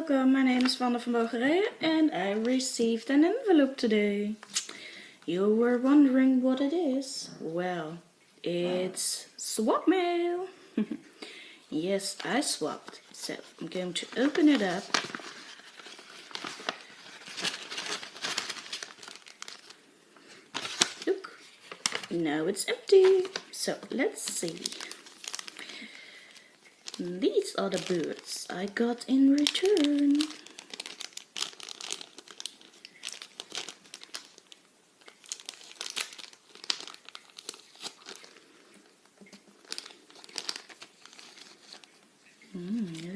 Welcome, my name is Wanda van Bogerijen and I received an envelope today. You were wondering what it is? Well, it's swap mail. Yes, I swapped. So I'm going to open it up. Look, now it's empty. So let's see. These are the birds I got in return.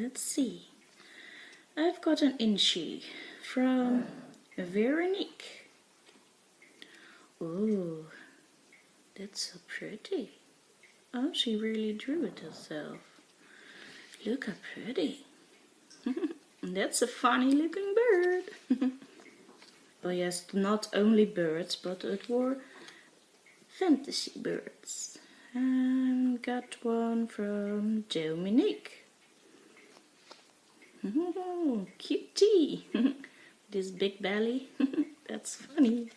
Let's see. I've got an Inchie from Veronique. Oh, that's so pretty. Oh, she really drew it herself. Look how pretty. That's a funny looking bird. Oh yes, not only birds, but it were fantasy birds. And got one from Dominique. Oh, cutie. This big belly. That's funny.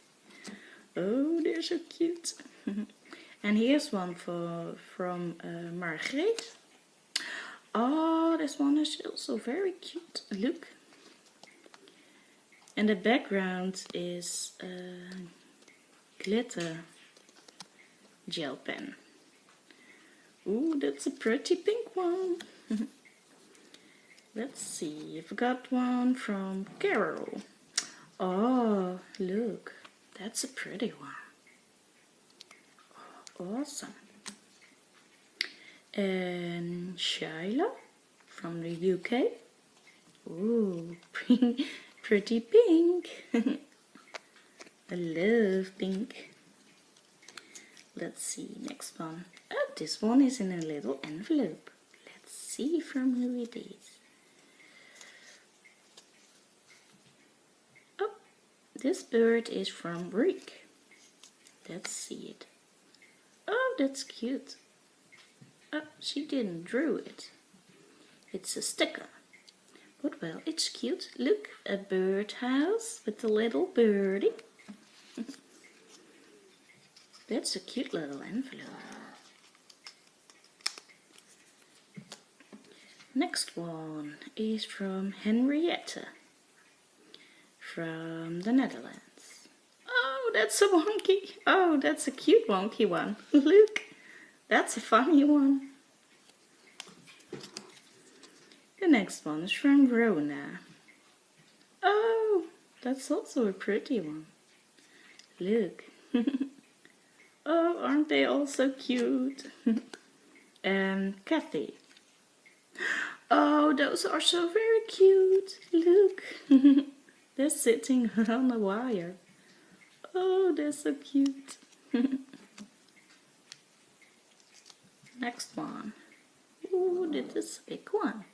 Oh, they're so cute. And here's one from Margreet. Oh, this one is also very cute. Look. And the background is glitter gel pen. Ooh, that's a pretty pink one. Let's see, I've got one from Carol. Oh, look, that's a pretty one. Awesome. And Shyla from the UK. Ooh, pretty pink. I love pink. Let's see, next one. Oh, this one is in a little envelope. Let's see from who it is. Oh, this bird is from Rick. Let's see it. Oh, that's cute. Oh, she didn't draw it. It's a sticker. But well, it's cute. Look, a birdhouse with a little birdie. That's a cute little envelope. Next one is from Henriette from the Netherlands. Oh, that's a wonky. Oh, that's a cute wonky one. Look, that's a funny one. The next one is from Rona. Oh, that's also a pretty one. Look. Oh, aren't they all so cute? And Kathy. Oh, those are so very cute. Look. They're sitting on a wire. Oh, they're so cute. Next one. Oh, this is a big one.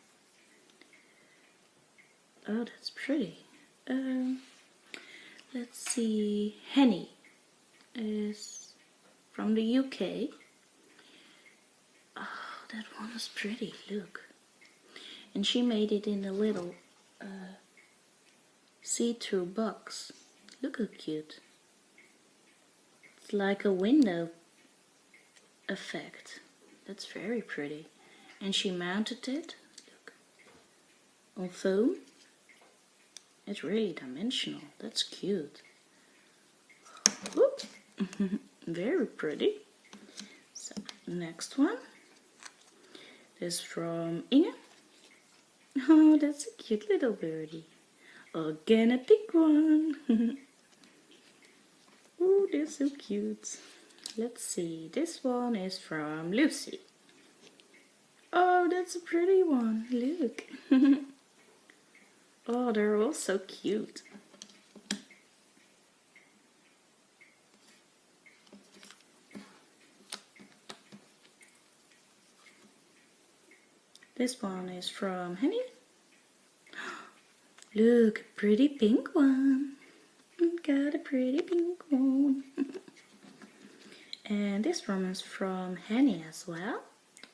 Oh, that's pretty. Let's see. Henny is from the UK. Oh, that one is pretty. Look. And she made it in a little see-through box. Look how cute. It's like a window effect. That's very pretty. And she mounted it, look, on foam. It's really dimensional. That's cute. Whoop. Very pretty. So, next one is from Inge. Oh, that's a cute little birdie. Again, a big one. Oh, they're so cute. Let's see. This one is from Lucy. Oh, that's a pretty one. Look. Oh, they're all so cute. This one is from Henny. Look, a pretty pink one. Got a pretty pink one. And this one is from Henny as well.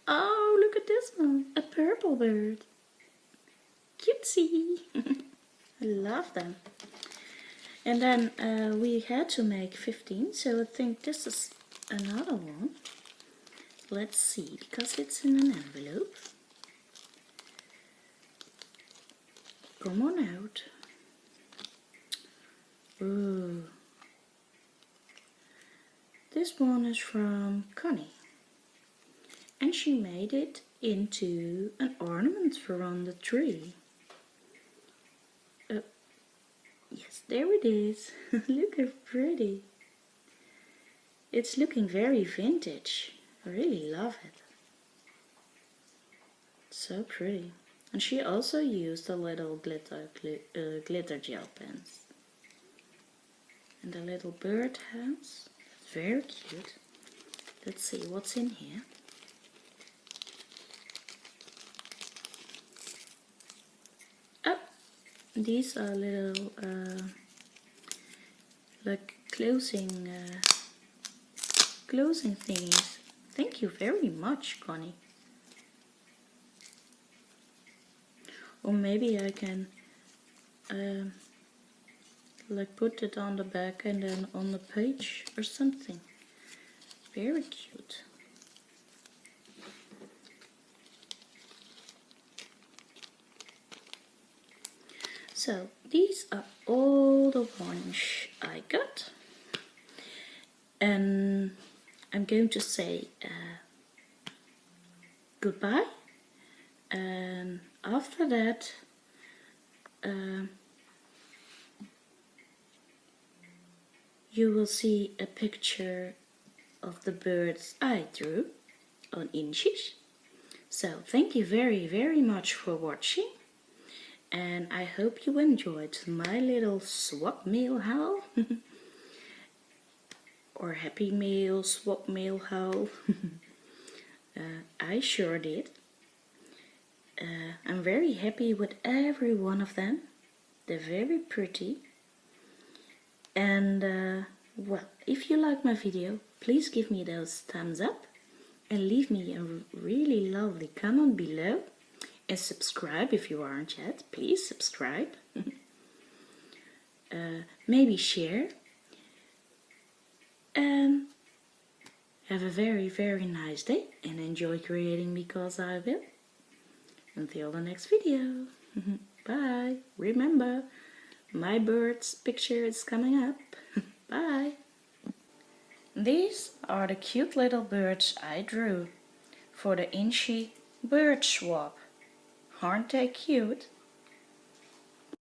Oh, look at this one. A purple bird. Cutesy! I love them. And then we had to make 15, so I think this is another one. Let's see, because it's in an envelope. Come on out. Ooh. This one is from Connie. And she made it into an ornament for on the tree. Yes, there it is. Look how pretty. It's looking very vintage. I really love it. So pretty. And she also used a little glitter gel pens. And a little birdhouse. Very cute. Let's see what's in here. Oh, these are little like closing things. Thank you very much, Connie. Or maybe I can like put it on the back and then on the page or something. Very cute. So these are all the ones I got, and I'm going to say goodbye, and after that you will see a picture of the birds I drew on inches. So thank you very, very much for watching, and I hope you enjoyed my little swap mail haul. Or happy mail, swap mail haul. I sure did. I'm very happy with every one of them. They're very pretty. And well, if you like my video, please give me those thumbs up and leave me a really lovely comment below, and subscribe if you aren't yet. Please subscribe. Maybe share, and have a very, very nice day and enjoy creating, because I will. Until the next video. Bye. Remember, my bird's picture is coming up. Bye. These are the cute little birds I drew for the Inchie bird swap. Aren't they cute?